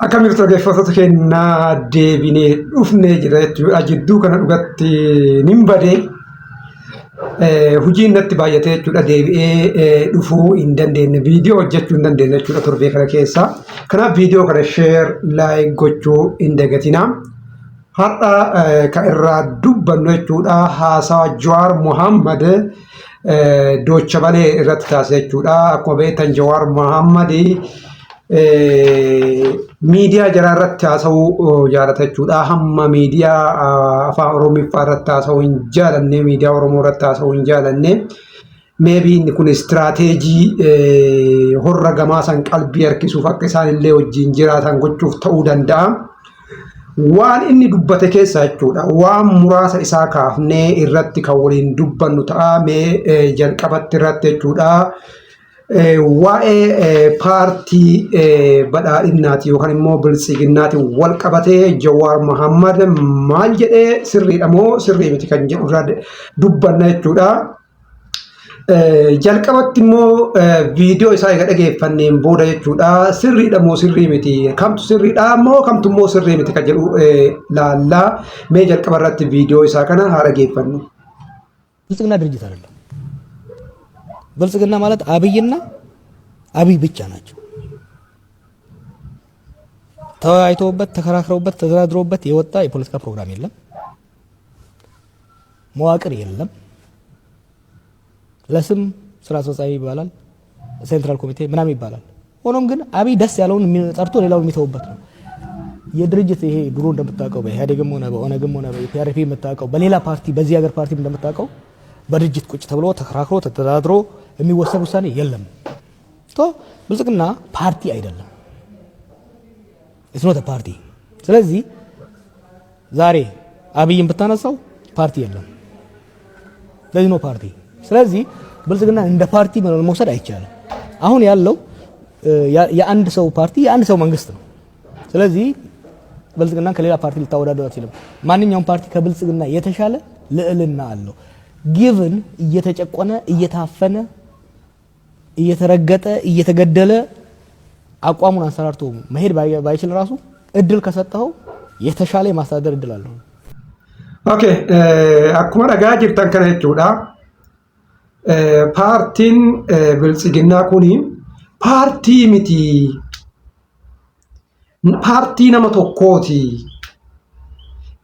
Akkamitti dhaggeeffattoota keenyaa deebinee dhufnee jira jechuudha. Jidduu kana dhugatti nin badee hojiin natti baay'atee jechuudha. Deebi'ee dhufuu hin dandeenye, viidiyoo hojjechuu hin dandeenye jechuudha torbee kana keessa. Kanaaf viidiyoo kana sheer laayik gochuu hin dagatinaa. Har'a kan irraa dubbannu jechuudha haasawa Jawaar Mohammad Doocha Balee irratti taasise jechuudha. Akkuma beektan Jawaar Mohammad miidiyaa jaraa irratti haasa'uu jaalata jechuudha. Hamma miidiyaa afaan Oromiffaa irratti haasa'uu hin jaalanne, miidiyaa Oromoo irratti haasa'uu hin jaalanne. Meebii inni kun istiraateejii horra gamaa san qalbii harkisuuf akka isaan illee wajjin jiraatan gochuuf ta'uu danda'a. Waan inni dubbate keessa jechuudha. Waan muraasa isaa kaafnee irratti kan waliin dubbannu ta'a. Mee jalqabatti irratti jechuudha. Waa'ee paartii badhaadhinaati yookaan immoo biltsiginnaati wal qabatee Jawaar Mohammad maal jedhee sirriidha moo sirrii miti kan jedhu irraa dubbanna jechuudha. Jalqabatti immoo viidiyoo isaa eega dhageeffanneen booda jechuudha sirriidha moo sirrii miti, kamtu sirriidha moo kamtu immoo sirrii miti kan jedhu laallaa. Mee jalqaba irratti viidiyoo isaa kana haa dhageeffannu. ብልጽግና ድርጅት አይደለም። ብልጽግና ማለት አብይና አብይ ብቻ ናቸው። ተወያይተውበት ተከራክረውበት ተደራድረውበት የወጣ የፖለቲካ ፕሮግራም የለም፣ መዋቅር የለም። ለስም ስራ አስፈጻሚ ይባላል፣ ሴንትራል ኮሚቴ ምናምን ይባላል። ሆኖም ግን አብይ ደስ ያለውን ጠርቶ ሌላው የሚተውበት ነው። የድርጅት ይሄ ድሮ እንደምታውቀው በኢህአዴግም ሆነ በኦነግም ሆነ በፒአርፒ የምታውቀው በሌላ ፓርቲ በዚህ ሀገር ፓርቲም እንደምታውቀው በድርጅት ቁጭ ተብሎ ተከራክሮ ተደራድሮ የሚወሰን ውሳኔ የለም። ብልጽግና ፓርቲ አይደለም፣ ኢትስ ፓርቲ። ስለዚህ ዛሬ አብይን ብታነሳው ፓርቲ የለም፣ ለዚህ ነው ፓርቲ። ስለዚህ ብልጽግና እንደ ፓርቲ መውሰድ አይቻልም። አሁን ያለው የአንድ ሰው ፓርቲ የአንድ ሰው መንግስት ነው። ስለዚህ ብልጽግና ከሌላ ፓርቲ ልታወዳደር አትችልም። ማንኛውም ፓርቲ ከብልጽግና የተሻለ ልዕልና አለው። ጊቭን እየተጨቆነ እየታፈነ እየተረገጠ እየተገደለ አቋሙን አንሰራርቶ መሄድ ባይችል ራሱ እድል ከሰጠው የተሻለ የማስተዳደር እድል አለው። ኦኬ አኩማ ዳጋ ጅርታን ከነ ጀቹዳ ፓርቲን ብልጽግና ኩኒ ፓርቲ ሚቲ ፓርቲ ነመ ቶኮቲ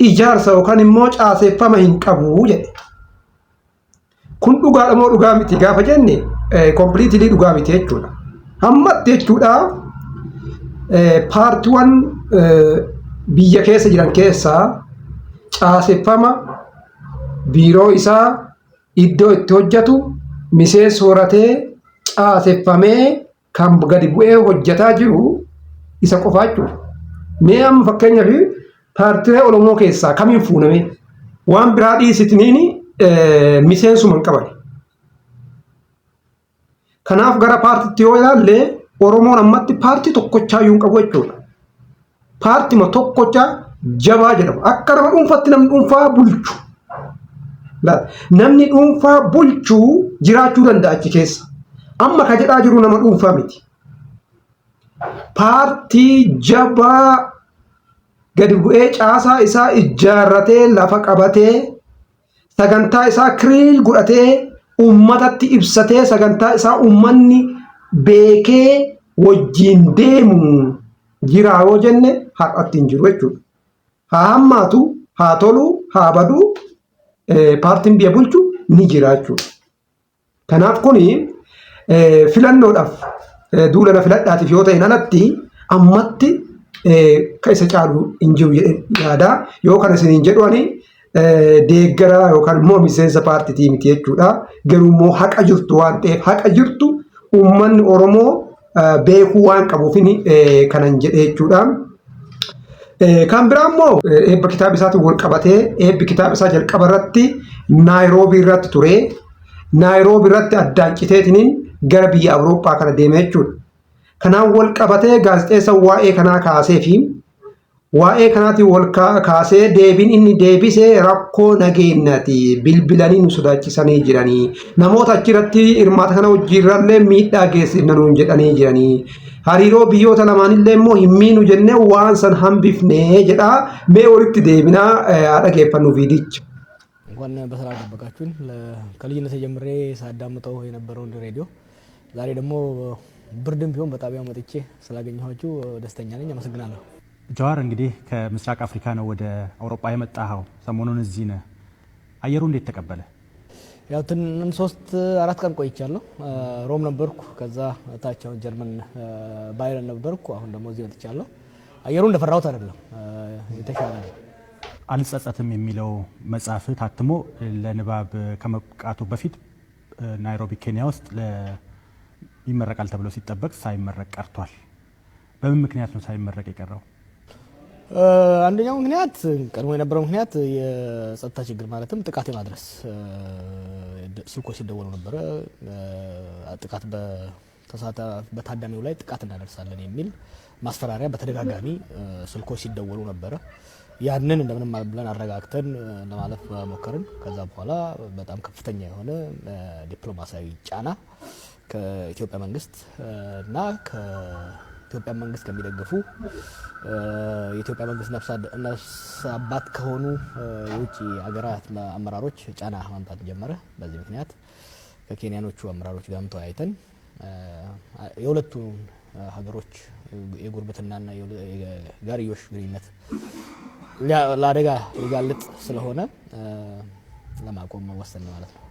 ኢጃርሳ ዮካን ኢሞ ጫሴፈማ ሂንቀቡ ጀ kun dhugaadha moo dhugaa miti gaafa jenne completely dhugaa miti jechuudha. Hammatti jechuudha paartiiwwan biyya keessa jiran keessaa caaseffama biiroo isaa iddoo itti hojjetu miseensa horatee caaseffamee kan gadi bu'ee hojjetaa jiru isa qofaa jechuudha. Mee amma fakkeenyaaf paartiilee Oromoo keessaa kamiin fuuname waan biraa dhiisitiniini miseensuman qaban. Kanaaf gara paartiitti yoo ilaalle Oromoon ammatti paartii tokkochaa yuun qabu jechuudha. Paartima tokkocha jabaa jedhama. Akka nama dhuunfaatti namni dhuunfaa bulchu. Namni dhuunfaa bulchuu jiraachuu danda'a achi keessa. Amma ka jedhaa jiru nama dhuunfaa miti. Paartii jabaa gadi bu'ee caasaa isaa ijaarratee lafa qabatee sagantaa isaa kiriil godhatee ummatatti ibsatee sagantaa isaa ummanni beekee wajjin deemu jira yoo jenne har'atti hin jiru jechuudha. Haa hammaatu, haa tolu, haa badu paartiin biyya bulchu ni jira jechuudha. Kanaaf kuni filannoodhaaf duulana filadhaatiif yoo ta'e alatti ammatti kan isa caalu hin jiru yaada yoo kana isiniin jedhuani deeggara yookaan immoo miseensa paartiitii miti jechuudha. Garuu immoo haqa jirtu waan ta'eef haqa jirtu uummanni Oromoo beekuu waan qabuuf kanan jedhe jechuudha. Kan biraa immoo eebba kitaaba isaatiin wal qabatee eebbi kitaaba isaa jalqaba irratti Naayiroobii irratti ture. Naayiroobii irratti addaan citeetiniin gara biyya Awurooppaa kana deeme jechuudha. Kanaan wal qabatee gaazexeessa waa'ee kanaa kaasee fi waa'ee kanaatiin wal kaasee deebiin inni deebisee rakkoo nageenyaati bilbilanii nu sodaachisanii jiranii namoota achirratti hirmaata kana hojiirrallee miidhaa geessifna nuun jedhanii jiranii hariiroo biyyoota lamaanillee immoo himmiinu jennee waan san hambifnee jedha mee walitti deebinaa dhaggeeffannu viidicha እንኳን በሰላም ጠበቃችሁን ከልጅነት ጀምሬ ሳዳምጠው የነበረውን ሬዲዮ ዛሬ ደግሞ ብርድም ቢሆን በጣቢያው መጥቼ ስላገኘኋችሁ ደስተኛ ነኝ አመሰግናለሁ ጃዋር እንግዲህ ከምስራቅ አፍሪካ ነው ወደ አውሮፓ የመጣኸው ሰሞኑን እዚህ ነህ አየሩ እንዴት ተቀበለ ያው 3-4 ቀን ቆይቻለሁ ሮም ነበርኩ ከዛ ታቻው ጀርመን ባየርን ነበርኩ አሁን ደግሞ እዚህ መጥቻለሁ አየሩ እንደፈራሁት አይደለም የተሻለ ነው አልጸጸትም የሚለው መጽሐፍ ታትሞ ለንባብ ከመብቃቱ በፊት ናይሮቢ ኬንያ ውስጥ ይመረቃል ተብሎ ሲጠበቅ ሳይመረቅ ቀርቷል በምን ምክንያት ነው ሳይመረቅ የቀረው አንደኛው ምክንያት ቀድሞ የነበረው ምክንያት የጸጥታ ችግር ማለትም ጥቃት የማድረስ ስልኮች ሲደወሉ ነበር ጥቃት በታዳሚው ላይ ጥቃት እናደርሳለን የሚል ማስፈራሪያ በተደጋጋሚ ስልኮች ሲደወሉ ነበር ያንን እንደምንም ብለን አረጋግተን ለማለፍ ሞከርን ከዛ በኋላ በጣም ከፍተኛ የሆነ ዲፕሎማሲያዊ ጫና ከኢትዮጵያ መንግስት እና ከኢትዮጵያ መንግስት ከሚደግፉ የኢትዮጵያ መንግስት ነፍስ አባት ከሆኑ የውጭ ሀገራት አመራሮች ጫና ማምጣት ጀመረ በዚህ ምክንያት ከኬንያኖቹ አመራሮች ጋር ተወያይተን የሁለቱ ሀገሮች የጉርብትናና የጋርዮሽ ግንኙነት ለአደጋ ሊጋለጥ ስለሆነ ለማቆም ወሰን ማለት ነው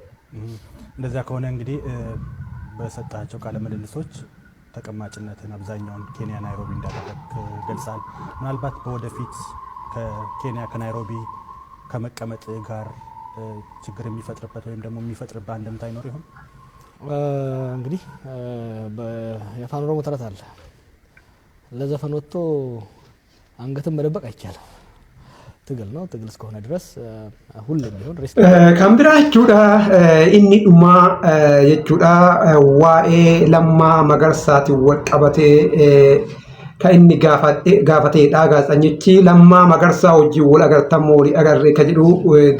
እንደዛ ከሆነ እንግዲህ በሰጣቸው ቃለ ምልልሶች ተቀማጭነትን አብዛኛውን ኬንያ ናይሮቢ እንዳደረግ ገልጻል ምናልባት በወደፊት ከኬንያ ከናይሮቢ ከመቀመጥ ጋር ችግር የሚፈጥርበት ወይም ደግሞ የሚፈጥርበት አንደምታ ይኖር ይሆን እንግዲህ የፋኖ ኦሮሞ ተረት አለ ለዘፈን ወጥቶ አንገትን መደበቅ አይቻልም ትግል ነው ትግል እስከሆነ ድረስ ሁሉም ቢሆን ካምቢራ ጁዳ ኢኒ ዱማ የጁዳ ዋኤ ለማ መገርሳቲ ወቀበቴ ከኢኒ ጋፈቴ ዳጋጸኝቺ ለማ መገርሳ ወጂ ወል አገርተሞሪ አገሬ ከጅዱ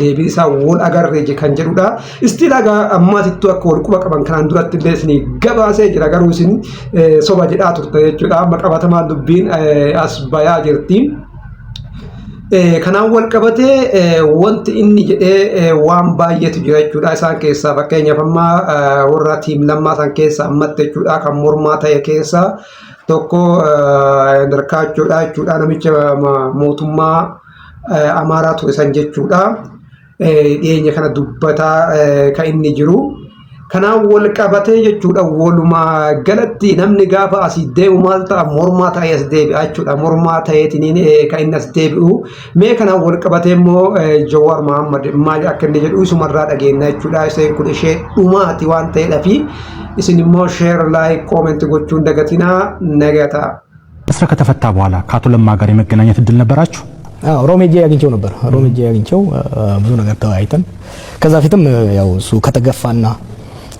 ዴቢሳ ወል አገሬ ከንጀዱዳ እስቲ ዳጋ አማቲቱ አኮል ቁበ ቀበን ካን ዱረት በስኒ ገባሴ ጅራ ገሩሲን ሶባ ጅዳ ቱርተ የጁዳ መቀበተማ ዱቢን አስባያ ጅርቲ kanaan wal qabatee wanti inni jedhee waan baay'eetu jira jechuudha isaan keessaa fakkeenyaaf amma warra tiim lammaa isaan keessaa ammatte jechuudha kan mormaa ta'e keessaa tokko darkaachuudha jechuudha namicha mootummaa amaaraa ture san jechuudha dhiyeenya kana dubbataa kan inni jiru kanaan wal qabatee jechuudha waluma galatti namni gaafa asii deemu maal ta'a mormaa ta'ee as deebi'a jechuudha mormaa ta'eetiin kan inni as deebi'u mee kanaan wal qabatee immoo Jawaar Mohammad maal akka inni jedhu isumarraa dhageenya jechuudha isheen kun ishee dhumaati waan ta'eedhaa fi isin immoo ሼር ላይክ ኮሜንት ጎቹን ደገቲና ነገታ እስር ከተፈታ በኋላ ከአቶ ለማ ጋር የመገናኘት እድል ነበራችሁ ሮም ሄጄ ያግኝቸው ነበር ሮም ሄጄ ያግኝቸው ብዙ ነገር ተወያይተን ከዛ ፊትም ያው እሱ ከተገፋና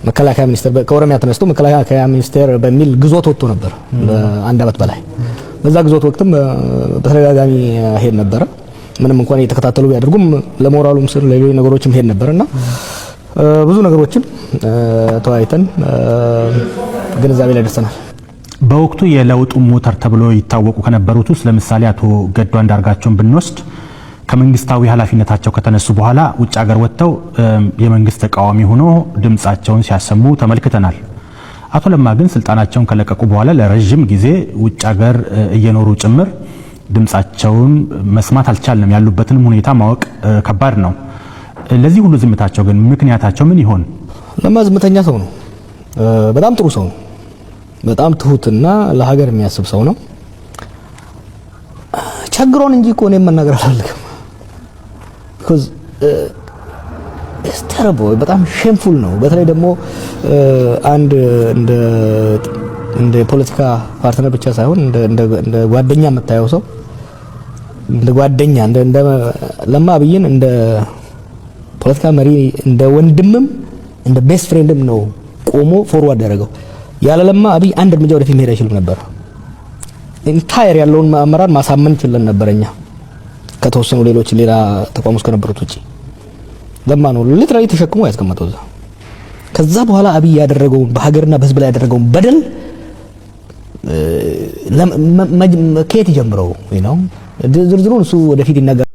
መከላከያ ሚኒስቴር ከኦሮሚያ ተነስቶ መከላከያ ሚኒስቴር በሚል ግዞት ወጥቶ ነበር ለአንድ አመት በላይ በዛ ግዞት ወቅትም በተደጋጋሚ ሄድ ነበር ምንም እንኳን እየተከታተሉ ቢያደርጉም ለሞራሉም ስር ለሌሎች ነገሮችም ሄድ ነበርና ብዙ ነገሮችን ተወያይተን ግንዛቤ ላይ ደርሰናል በወቅቱ የለውጡ ሞተር ተብሎ ይታወቁ ከነበሩት ውስጥ ለምሳሌ አቶ ገዱ አንዳርጋቸውን ብንወስድ ከመንግስታዊ ኃላፊነታቸው ከተነሱ በኋላ ውጭ ሀገር ወጥተው የመንግስት ተቃዋሚ ሆኖ ድምጻቸውን ሲያሰሙ ተመልክተናል አቶ ለማ ግን ስልጣናቸውን ከለቀቁ በኋላ ለረጅም ጊዜ ውጭ ሀገር እየኖሩ ጭምር ድምጻቸውን መስማት አልቻልንም ያሉበትን ሁኔታ ማወቅ ከባድ ነው ለዚህ ሁሉ ዝምታቸው ግን ምክንያታቸው ምን ይሆን ለማ ዝምተኛ ሰው ነው በጣም ጥሩ ሰው ነው በጣም ትሁትና ለሀገር የሚያስብ ሰው ነው ቸግሮን እንጂ እኮ እኔም መናገር አልፈልግም because it's terrible በጣም shameful ነው በተለይ ደግሞ አንድ እንደ ፖለቲካ ፓርትነር ብቻ ሳይሆን እንደ ጓደኛ መታየው ሰው እንደ ጓደኛ እንደ ለማ አብይን እንደ ፖለቲካ መሪ እንደ ወንድምም እንደ ቤስት ፍሬንድም ነው ቆሞ ፎርዋርድ ያደረገው ያለ ለማ አብይ አንድ እርምጃ ወደፊት መሄድ አይችልም ነበር ኢንታየር ያለውን አመራር ማሳመን ይችላል ነበርኛ ከተወሰኑ ሌሎች ሌላ ተቋሞች ከነበሩት ውጪ ለማ ነው ሊትራሊ ተሸክሞ ያስቀመጠው እዛ ከዛ በኋላ አብይ ያደረገው በሀገርና በህዝብ ላይ ያደረገው በደል ከየት ጀምረው ነው ዝርዝሩን እሱ ወደፊት ይነገራል።